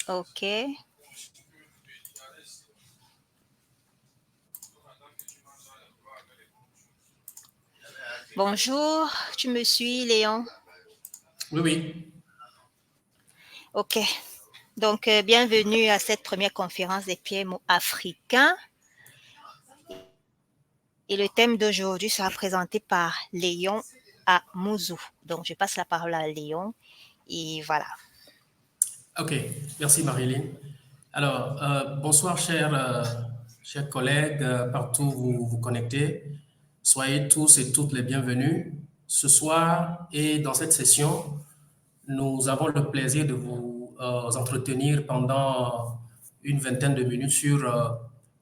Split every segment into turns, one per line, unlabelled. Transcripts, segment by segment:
Ok. Bonjour, tu me suis, Léon?
Oui, oui.
Ok. Donc, bienvenue à cette première conférence des PMO africains. Et le thème d'aujourd'hui sera présenté par Léon Amouzou. Donc, je passe la parole à Léon. Et voilà.
OK. Merci, Marilyn. Alors, bonsoir, chers collègues, partout où vous vous connectez. Soyez tous et toutes les bienvenus. Ce soir et dans cette session, nous avons le plaisir de vous entretenir pendant une vingtaine de minutes sur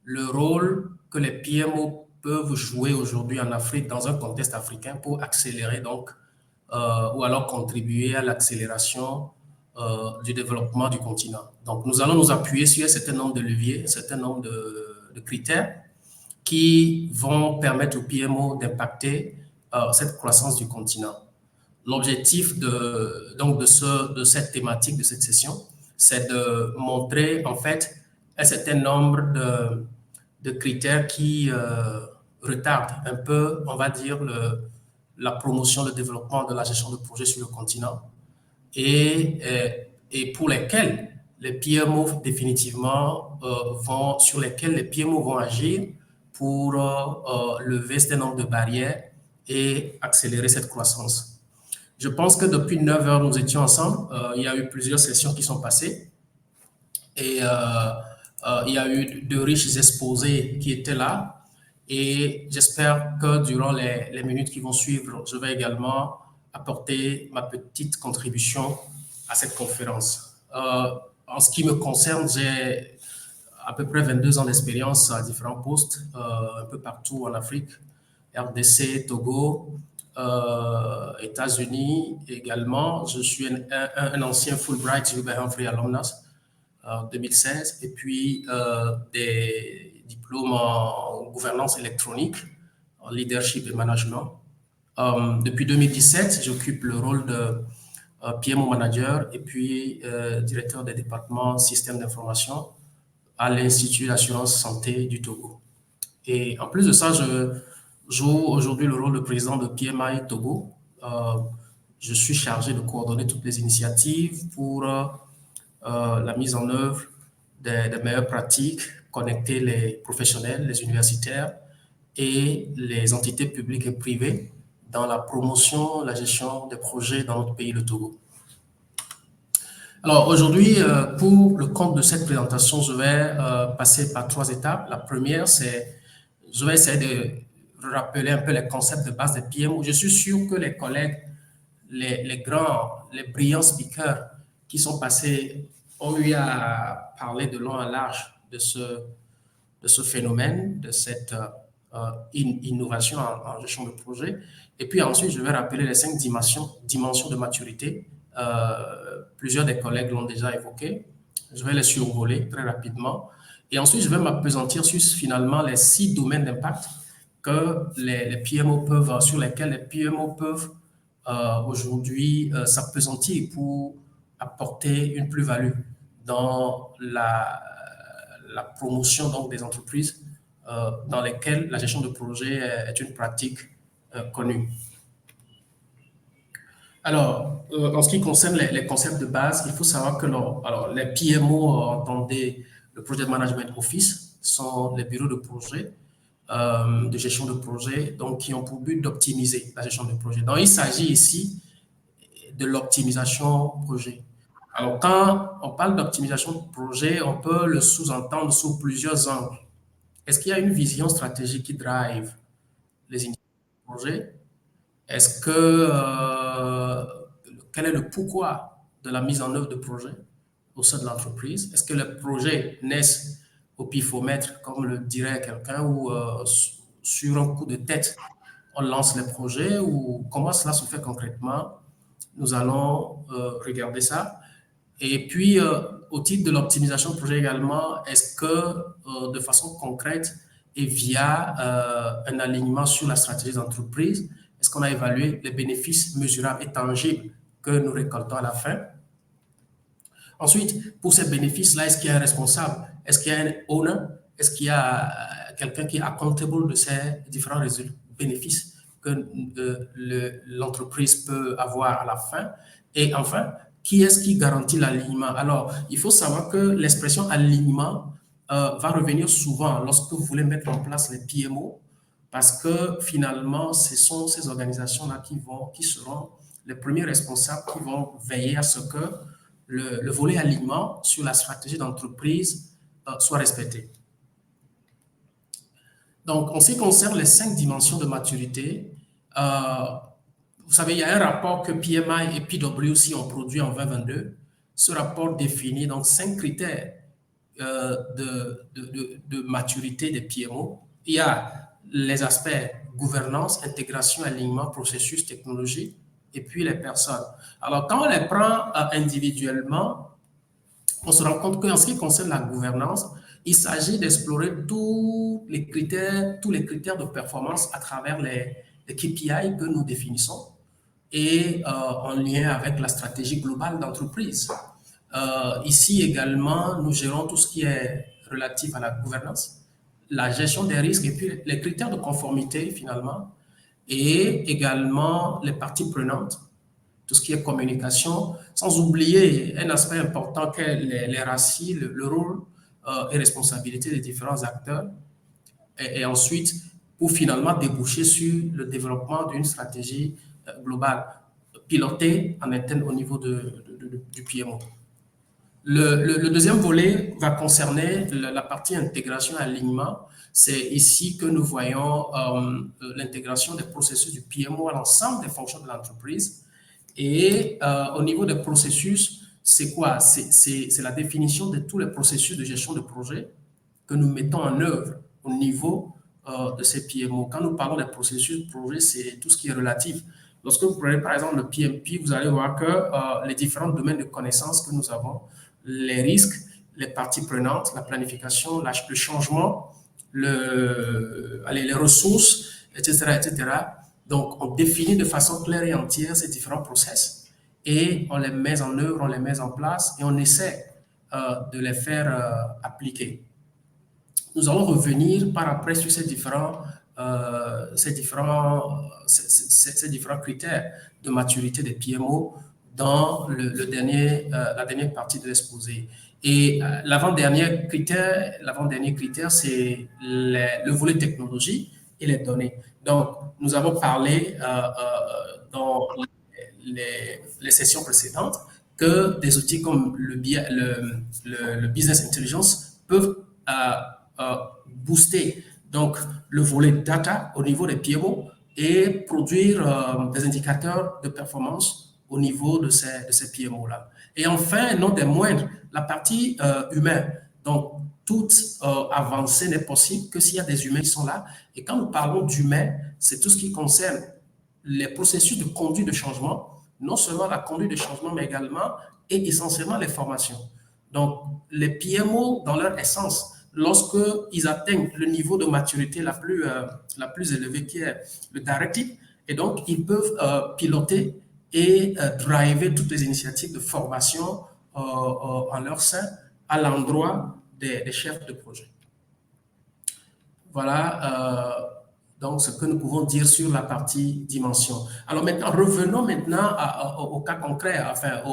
le rôle que les PMO peuvent jouer aujourd'hui en Afrique dans un contexte africain pour accélérer donc ou alors contribuer à l'accélération du développement du continent. Donc, nous allons nous appuyer sur un certain nombre de leviers, un certain nombre de critères qui vont permettre au PMO d'impacter cette croissance du continent. L'objectif de cette thématique, de cette session, c'est de montrer en fait un certain nombre de critères qui retardent un peu, on va dire, la promotion, le développement de la gestion de projet sur le continent et pour lesquels les PMO définitivement sur lesquels les PMO vont agir pour lever ce nombre de barrières et accélérer cette croissance. Je pense que depuis 9 heures, nous étions ensemble. Il y a eu plusieurs sessions qui sont passées et il y a eu de riches exposés qui étaient là. Et j'espère que durant les minutes qui vont suivre, je vais également apporter ma petite contribution à cette conférence. En ce qui me concerne, j'ai à peu près 22 ans d'expérience à différents postes, un peu partout en Afrique, RDC, Togo, États-Unis également. Je suis un ancien Fulbright Hubert Humphrey alumnus en 2016 et puis des diplômes en gouvernance électronique, en leadership et management. Depuis 2017, j'occupe le rôle de PMO manager et puis directeur des départements système d'information à l'Institut d'assurance santé du Togo. Et en plus de ça, je joue aujourd'hui le rôle de président de PMI Togo. Je suis chargé de coordonner toutes les initiatives pour la mise en œuvre des meilleures pratiques, connecter les professionnels, les universitaires et les entités publiques et privées dans la promotion, la gestion des projets dans notre pays, le Togo. Alors aujourd'hui, pour le compte de cette présentation, je vais passer par 3 étapes. La première, c'est je vais essayer de rappeler un peu les concepts de base des PMO. Je suis sûr que les collègues, les grands, les brillants speakers qui sont passés ont eu à parler de long en large de ce phénomène, de cette innovation en gestion de projet. Et puis ensuite, je vais rappeler les 5 dimensions de maturité. Plusieurs des collègues l'ont déjà évoqué. Je vais les survoler très rapidement. Et ensuite, je vais m'appesantir sur finalement les 6 domaines d'impact que les PMO peuvent, sur lesquels les PMO peuvent aujourd'hui s'appesantir pour apporter une plus-value dans la promotion donc, des entreprises dans lesquelles la gestion de projet est une pratique connue. Alors, en ce qui concerne les concepts de base, il faut savoir que alors, les PMO, entendez le Project Management Office, sont les bureaux de projet, de gestion de projet, donc qui ont pour but d'optimiser la gestion de projet. Donc, il s'agit ici de l'optimisation projet. Alors, quand on parle d'optimisation de projet, on peut le sous-entendre sous plusieurs angles. Est-ce qu'il y a une vision stratégique qui drive les initiatives de projet? Est-ce que, quel est le pourquoi de la mise en œuvre de projets au sein de l'entreprise? Est-ce que les projets naissent au pifomètre, comme le dirait quelqu'un, ou sur un coup de tête, on lance les projets, ou comment cela se fait concrètement? Nous allons regarder ça. Et puis, au titre de l'optimisation de projet également, est-ce que de façon concrète et via un alignement sur la stratégie d'entreprise, est-ce qu'on a évalué les bénéfices mesurables et tangibles que nous récoltons à la fin? Ensuite, pour ces bénéfices-là, est-ce qu'il y a un responsable? Est-ce qu'il y a un owner? Est-ce qu'il y a quelqu'un qui est accountable de ces différents bénéfices que l'entreprise peut avoir à la fin? Et enfin, qui est-ce qui garantit l'alignement? Alors, il faut savoir que l'expression alignement va revenir souvent lorsque vous voulez mettre en place les PMO, parce que finalement, ce sont ces organisations-là qui seront les premiers responsables qui vont veiller à ce que le volet alignement sur la stratégie d'entreprise soit respecté. Donc, en ce qui concerne les 5 dimensions de maturité, vous savez, il y a un rapport que PMI et PwC ont produit en 2022. Ce rapport définit donc 5 critères de maturité des PMO. Il y a les aspects gouvernance, intégration, alignement, processus, technologie, et puis les personnes. Alors, quand on les prend individuellement, on se rend compte qu'en ce qui concerne la gouvernance, il s'agit d'explorer tous les critères de performance à travers les KPI que nous définissons et en lien avec la stratégie globale d'entreprise. Ici également, nous gérons tout ce qui est relatif à la gouvernance, la gestion des risques et puis les critères de conformité finalement, et également les parties prenantes, tout ce qui est communication, sans oublier un aspect important qu'est les RACI, le rôle et responsabilité des différents acteurs, et ensuite pour finalement déboucher sur le développement d'une stratégie globale pilotée en interne au niveau du PMO. Le deuxième volet va concerner la partie intégration et alignement. C'est ici que nous voyons l'intégration des processus du PMO à l'ensemble des fonctions de l'entreprise. Et au niveau des processus, c'est quoi? C'est la définition de tous les processus de gestion de projet que nous mettons en œuvre au niveau de ces PMO. Quand nous parlons des processus de projet, c'est tout ce qui est relatif. Lorsque vous prenez par exemple le PMP, vous allez voir que les différents domaines de connaissances que nous avons, les risques, les parties prenantes, la planification, le changement, les ressources, etc., etc. Donc, on définit de façon claire et entière ces différents process et on les met en œuvre, on les met en place et on essaie de les faire appliquer. Nous allons revenir par après sur ces différents critères de maturité des PMO dans la dernière partie de l'exposé. Et l'avant-dernier critère, c'est le volet technologie et les données. Donc, nous avons parlé dans les sessions précédentes que des outils comme le business intelligence peuvent booster donc le volet data au niveau des PMO et produire des indicateurs de performance au niveau de ces PMO-là. Et enfin, non des moindres, la partie humaine. Donc, toute avancée n'est possible que s'il y a des humains qui sont là. Et quand nous parlons d'humains, c'est tout ce qui concerne les processus de conduite de changement, non seulement la conduite de changement, mais également et essentiellement les formations. Donc, les PMO, dans leur essence, lorsqu'ils atteignent le niveau de maturité la plus élevée qui est le directive, et donc ils peuvent piloter et driver toutes les initiatives de formation en leur sein à l'endroit des chefs de projet. Voilà donc ce que nous pouvons dire sur la partie dimension. Alors maintenant, revenons maintenant au cas concret, enfin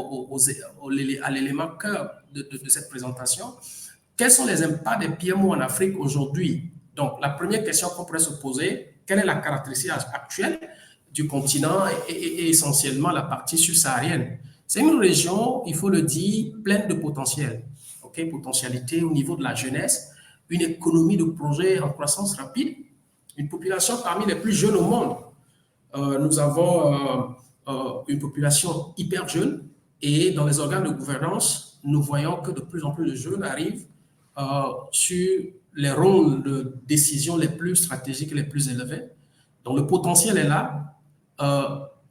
à l'élément cœur de cette présentation. Quels sont les impacts des PMO en Afrique aujourd'hui? Donc, la première question qu'on pourrait se poser, quelle est la caractéristique actuelle du continent et essentiellement la partie subsaharienne? C'est une région, il faut le dire, pleine de potentiel. Potentialité au niveau de la jeunesse, une économie de projet en croissance rapide, une population parmi les plus jeunes au monde. Nous avons une population hyper jeune et dans les organes de gouvernance, nous voyons que de plus en plus de jeunes arrivent sur les rôles de décision les plus stratégiques et les plus élevés. Donc, le potentiel est là.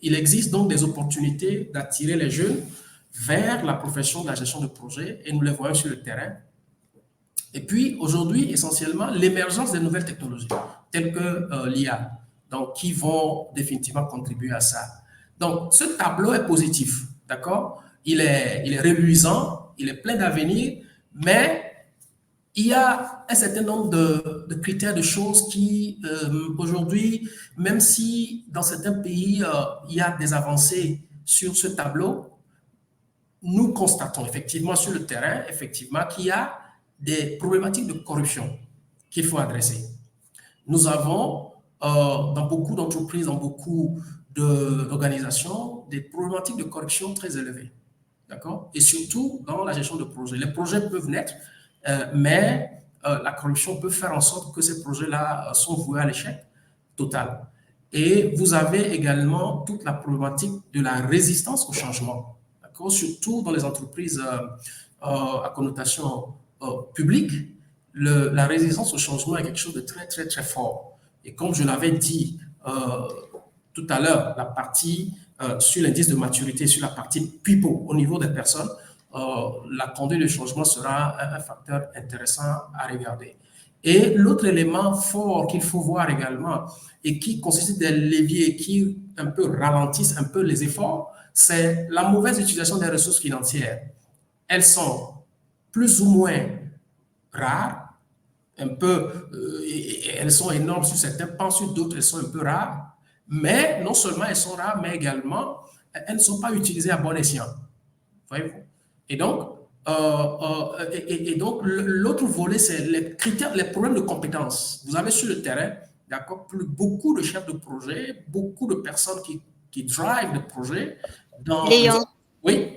Il existe donc des opportunités d'attirer les jeunes vers la profession de la gestion de projet et nous les voyons sur le terrain. Et puis, aujourd'hui, essentiellement, l'émergence des nouvelles technologies, telles que l'IA, donc qui vont définitivement contribuer à ça. Donc, ce tableau est positif, d'accord? Il est réluisant, il est plein d'avenir, mais il y a un certain nombre de critères, de choses qui, aujourd'hui, même si dans certains pays, il y a des avancées sur ce tableau, nous constatons effectivement sur le terrain, effectivement, qu'il y a des problématiques de corruption qu'il faut adresser. Nous avons, dans beaucoup d'entreprises, dans beaucoup d'organisations, des problématiques de corruption très élevées. D'accord? Et surtout dans la gestion de projets. Les projets peuvent naître, mais la corruption peut faire en sorte que ces projets-là sont voués à l'échec total. Et vous avez également toute la problématique de la résistance au changement, d'accord? Surtout dans les entreprises à connotation publique, la résistance au changement est quelque chose de très, très, très fort. Et comme je l'avais dit tout à l'heure, la partie sur l'indice de maturité, sur la partie people, au niveau des personnes, la conduite du changement sera un facteur intéressant à regarder. Et l'autre élément fort qu'il faut voir également et qui consiste des leviers qui un peu ralentissent un peu les efforts, c'est la mauvaise utilisation des ressources financières. Elles sont plus ou moins rares, un peu, elles sont énormes sur certains pans, sur d'autres elles sont un peu rares, mais non seulement elles sont rares, mais également elles ne sont pas utilisées à bon escient. Voyez-vous? Et donc, donc l'autre volet, c'est les critères, les problèmes de compétences. Vous avez sur le terrain, d'accord, beaucoup de chefs de projet, beaucoup de personnes qui drivent le projet.
Léon,
oui?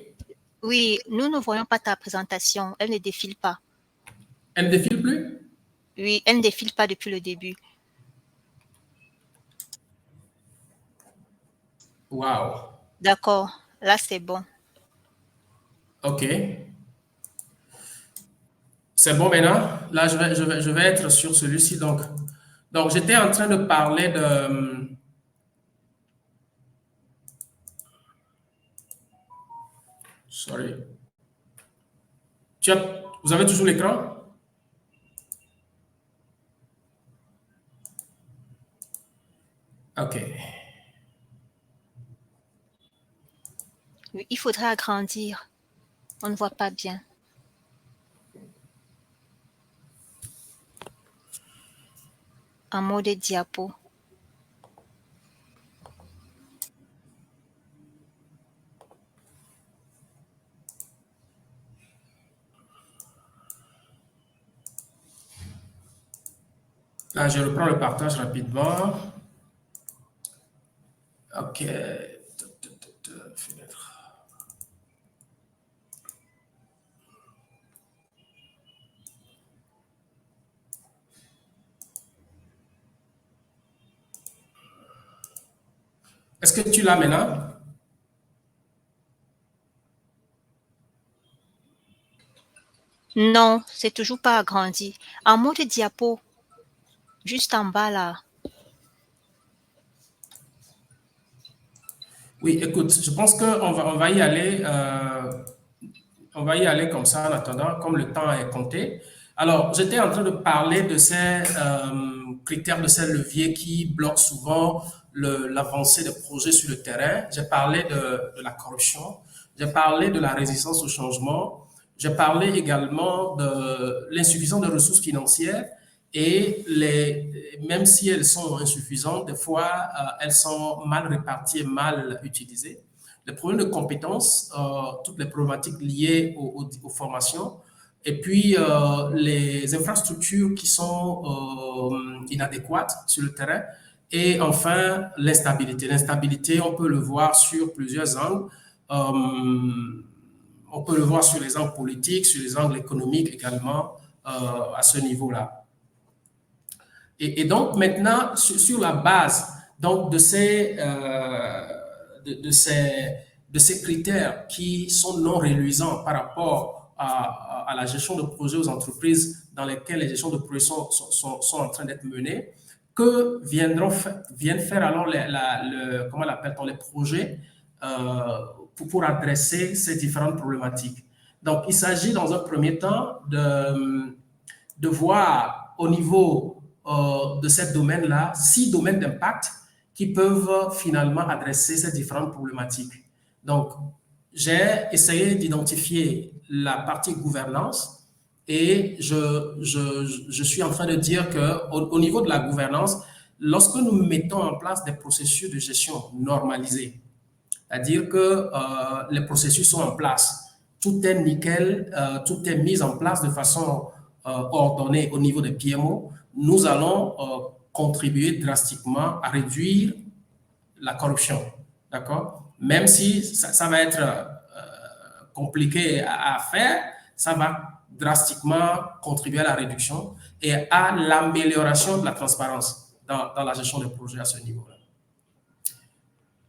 Oui, nous ne voyons pas ta présentation. Elle ne défile pas.
Elle ne défile plus?
Oui, elle ne défile pas depuis le début.
Wow.
D'accord, là c'est bon.
OK. C'est bon maintenant? Là, je vais être sur celui-ci. Donc j'étais en train de parler de... Sorry. Vous avez toujours l'écran? OK.
Oui, il faudrait agrandir. On ne voit pas bien. En mode diapo.
Là, je reprends le partage rapidement. OK. Est-ce que tu l'as maintenant?
Non, c'est toujours pas agrandi. En mode diapo, juste en bas là.
Oui, écoute, je pense qu'on va y aller. On va y aller comme ça en attendant, comme le temps est compté. Alors, j'étais en train de parler de ces critères, de ces leviers qui bloquent souvent l'avancée des projets sur le terrain. J'ai parlé de la corruption, j'ai parlé de la résistance au changement, j'ai parlé également de l'insuffisance de ressources financières et même si elles sont insuffisantes, des fois, elles sont mal réparties et mal utilisées. Les problèmes de compétences, toutes les problématiques liées aux formations, et puis les infrastructures qui sont inadéquates sur le terrain, et enfin l'instabilité. L'instabilité, on peut le voir sur plusieurs angles. On peut le voir sur les angles politiques, sur les angles économiques également, à ce niveau-là. Et donc maintenant, sur la base donc, de ces critères qui sont non réluisants par rapport à la gestion de projets aux entreprises dans lesquelles les gestions de projets sont en train d'être menées, que viennent faire alors comment l'appelle-t-on, les projets pour adresser ces différentes problématiques. Donc, il s'agit dans un premier temps de voir au niveau de ces domaines-là, 6 domaines d'impact qui peuvent finalement adresser ces différentes problématiques. Donc, j'ai essayé d'identifier la partie gouvernance et je suis en train de dire qu'au niveau de la gouvernance, lorsque nous mettons en place des processus de gestion normalisés, c'est-à-dire que les processus sont en place, tout est nickel, tout est mis en place de façon ordonnée au niveau des PMO, nous allons contribuer drastiquement à réduire la corruption, d'accord? Même si ça va être compliqué à faire, ça va drastiquement contribuer à la réduction et à l'amélioration de la transparence dans la gestion des projets à ce niveau-là.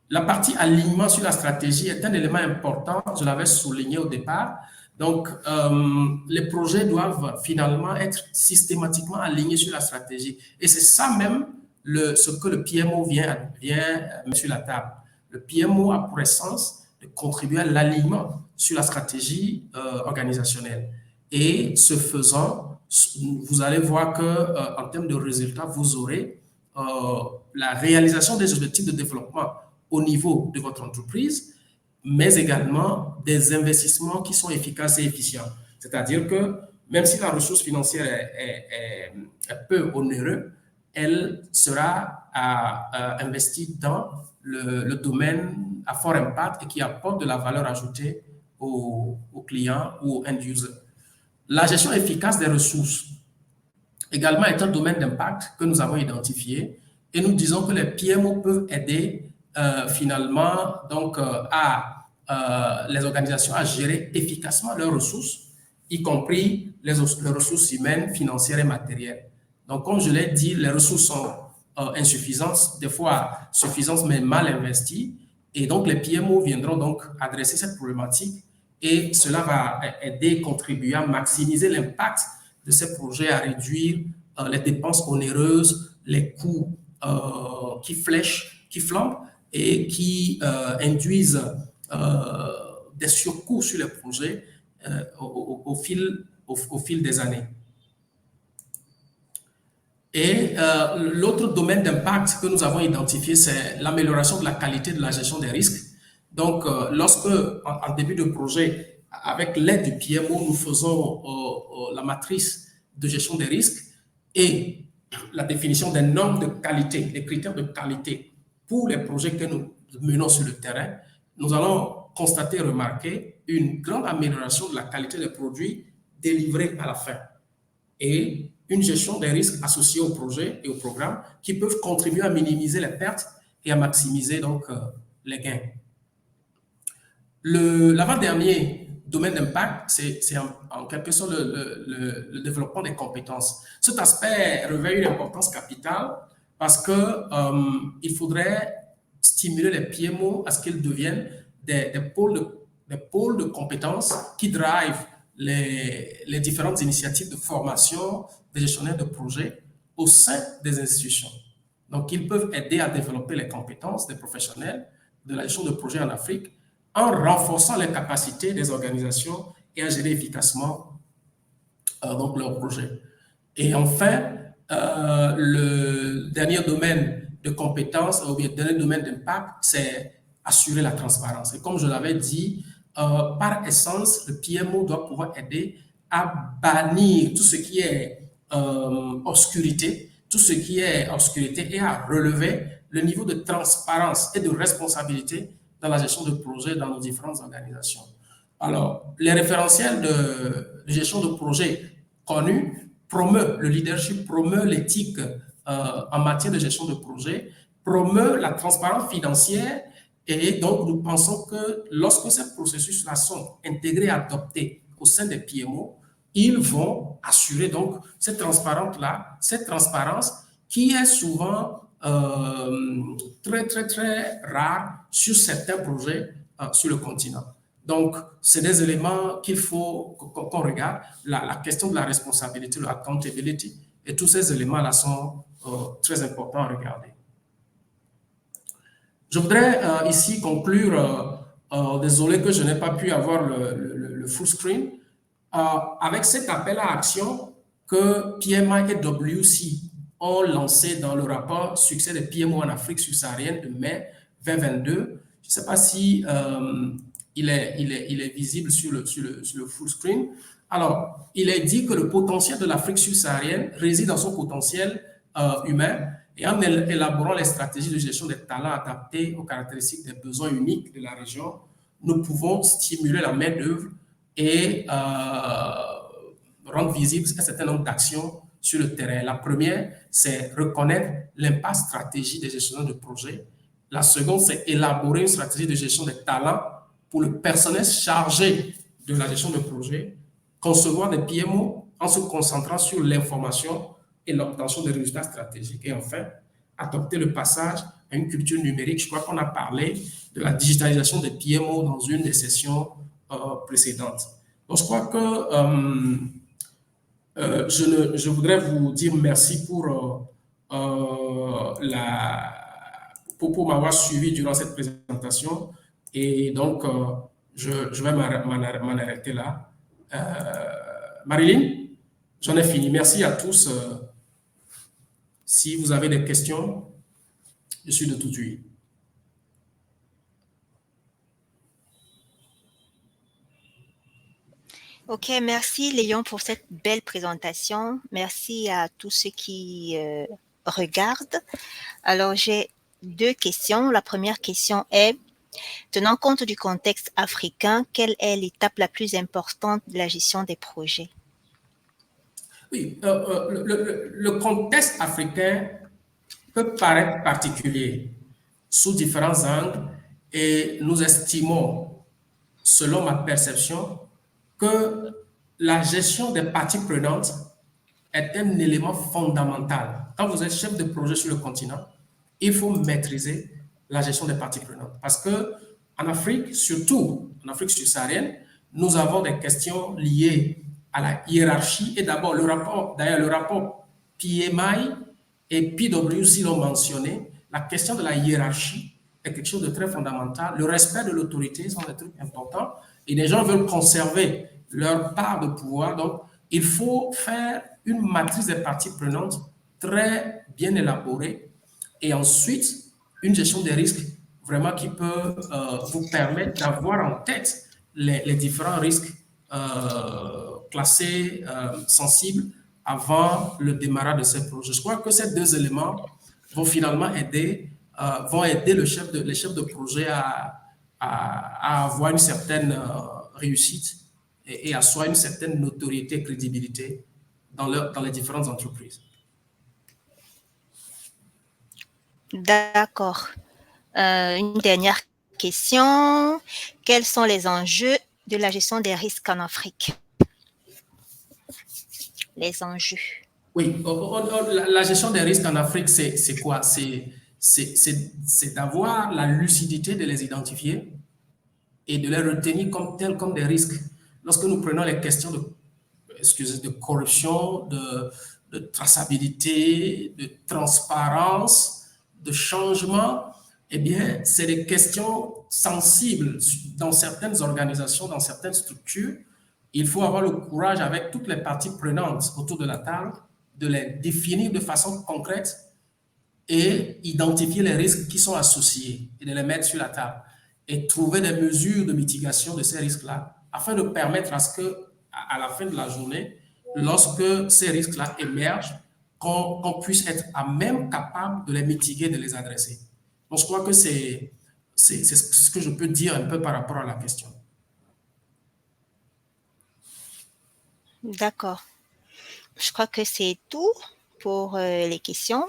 La partie alignement sur la stratégie est un élément important, je l'avais souligné au départ. Donc, les projets doivent finalement être systématiquement alignés sur la stratégie. Et c'est ça même ce que le PMO vient mettre sur la table. Le PMO a pour essence de contribuer à l'alignement sur la stratégie organisationnelle. Et ce faisant, vous allez voir qu'en termes de résultats, vous aurez la réalisation des objectifs de développement au niveau de votre entreprise, mais également des investissements qui sont efficaces et efficients. C'est-à-dire que même si la ressource financière est peu onéreuse, elle sera investie dans le domaine à fort impact et qui apporte de la valeur ajoutée aux clients ou aux end-users. La gestion efficace des ressources également est un domaine d'impact que nous avons identifié et nous disons que les PMO peuvent aider finalement donc les organisations à gérer efficacement leurs ressources, y compris les ressources humaines, financières et matérielles. Donc, comme je l'ai dit, les ressources sont insuffisantes, des fois suffisantes mais mal investies, et donc les PMO viendront donc adresser cette problématique et cela va aider, contribuer à maximiser l'impact de ces projets, à réduire les dépenses onéreuses, les coûts qui flèchent, qui flambent, et qui induisent des surcoûts sur les projets au fil des années. Et l'autre domaine d'impact que nous avons identifié, c'est l'amélioration de la qualité de la gestion des risques. Donc, lorsque, en début de projet, avec l'aide du PMO, nous faisons la matrice de gestion des risques et la définition des normes de qualité, les critères de qualité pour les projets que nous menons sur le terrain, nous allons constater et remarquer une grande amélioration de la qualité des produits délivrés à la fin et une gestion des risques associés au projet et au programme qui peuvent contribuer à minimiser les pertes et à maximiser donc les gains. L'avant-dernier domaine d'impact, c'est en quelque sorte le développement des compétences. Cet aspect revêt une importance capitale parce qu'il faudrait stimuler les PMO à ce qu'ils deviennent des pôles de compétences qui drivent les différentes initiatives de formation des gestionnaires de projets au sein des institutions. Donc, ils peuvent aider à développer les compétences des professionnels de la gestion de projets en Afrique en renforçant les capacités des organisations et à gérer efficacement donc leurs projets. Et enfin, le dernier domaine de compétences, ou bien le dernier domaine d'impact, c'est assurer la transparence. Et comme je l'avais dit, par essence, le PMO doit pouvoir aider à bannir tout ce qui est obscurité, et à relever le niveau de transparence et de responsabilité dans la gestion de projets dans nos différentes organisations. Alors, les référentiels de gestion de projets connus promeut le leadership, promeut l'éthique en matière de gestion de projet, promeut la transparence financière et donc nous pensons que lorsque ces processus-là sont intégrés et adoptés au sein des PMO, ils vont assurer donc cette transparence qui est souvent très, très, très rare sur certains projets sur le continent. Donc, c'est des éléments qu'il faut qu'on regarde. La question de la responsabilité, de l'accountability, et tous ces éléments-là sont très importants à regarder. Je voudrais ici conclure, désolé que je n'ai pas pu avoir le full screen, avec cet appel à action que PMI et WC ont lancé dans le rapport Succès des PMO en Afrique subsaharienne de mai 2022. Je ne sais pas si il est visible sur le full screen. Alors, il est dit que le potentiel de l'Afrique subsaharienne réside dans son potentiel humain et en élaborant les stratégies de gestion des talents adaptées aux caractéristiques des besoins uniques de la région, nous pouvons stimuler la main-d'œuvre et rendre visible un certain nombre d'actions sur le terrain. La première, c'est reconnaître l'impact stratégique des gestionnaires de projet. La seconde, c'est élaborer une stratégie de gestion des talents pour le personnel chargé de la gestion de projet, concevoir des PMO en se concentrant sur l'information et l'obtention des résultats stratégiques. Et enfin, adopter le passage à une culture numérique. Je crois qu'on a parlé de la digitalisation des PMO dans une des sessions précédentes. Donc, je crois que je voudrais vous dire merci pour m'avoir suivi durant cette présentation. Et donc, je vais m'en arrêter là. Marilyn, j'en ai fini. Merci à tous. Si vous avez des questions, je suis de tout oui.
Ok, merci Léon pour cette belle présentation. Merci à tous ceux qui regardent. Alors, j'ai deux questions. La première question est, tenant compte du contexte africain, quelle est l'étape la plus importante de la gestion des projets?
Oui, le contexte africain peut paraître particulier sous différents angles et nous estimons, selon ma perception, que la gestion des parties prenantes est un élément fondamental. Quand vous êtes chef de projet sur le continent, il faut maîtriser la gestion des parties prenantes. Parce que en Afrique, surtout en Afrique subsaharienne, nous avons des questions liées à la hiérarchie. Et d'abord, d'ailleurs, le rapport PMI et PwC l'ont mentionné, la question de la hiérarchie est quelque chose de très fondamental. Le respect de l'autorité sont des trucs importants. Et les gens veulent conserver leur part de pouvoir. Donc, il faut faire une matrice des parties prenantes très bien élaborée et ensuite une gestion des risques vraiment qui peut vous permettre d'avoir en tête les différents risques classés sensibles avant le démarrage de ces projets. Je crois que ces deux éléments vont finalement aider, les chefs de projet à avoir une certaine réussite et asseoir une certaine notoriété et crédibilité dans les différentes entreprises.
D'accord. Une dernière question. Quels sont les enjeux de la gestion des risques en Afrique? Les enjeux.
Oui, la gestion des risques en Afrique, c'est quoi? C'est d'avoir la lucidité de les identifier et de les retenir comme tels, comme des risques. Lorsque nous prenons les questions de corruption, de traçabilité, de transparence, de changement, eh bien, c'est des questions sensibles dans certaines organisations, dans certaines structures. Il faut avoir le courage avec toutes les parties prenantes autour de la table de les définir de façon concrète et identifier les risques qui sont associés et de les mettre sur la table et trouver des mesures de mitigation de ces risques-là afin de permettre à ce que, à la fin de la journée, lorsque ces risques-là émergent, qu'on puisse être à même capable de les mitiguer, de les adresser. Donc, je crois que c'est ce que je peux dire un peu par rapport à la question.
D'accord. Je crois que c'est tout pour les questions.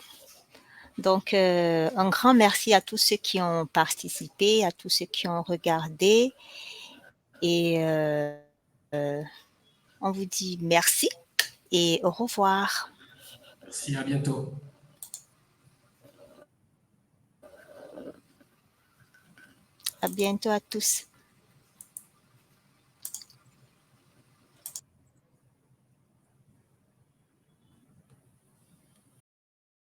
Donc, un grand merci à tous ceux qui ont participé, à tous ceux qui ont regardé. Et on vous dit merci et au revoir.
Merci, à bientôt.
À bientôt à tous.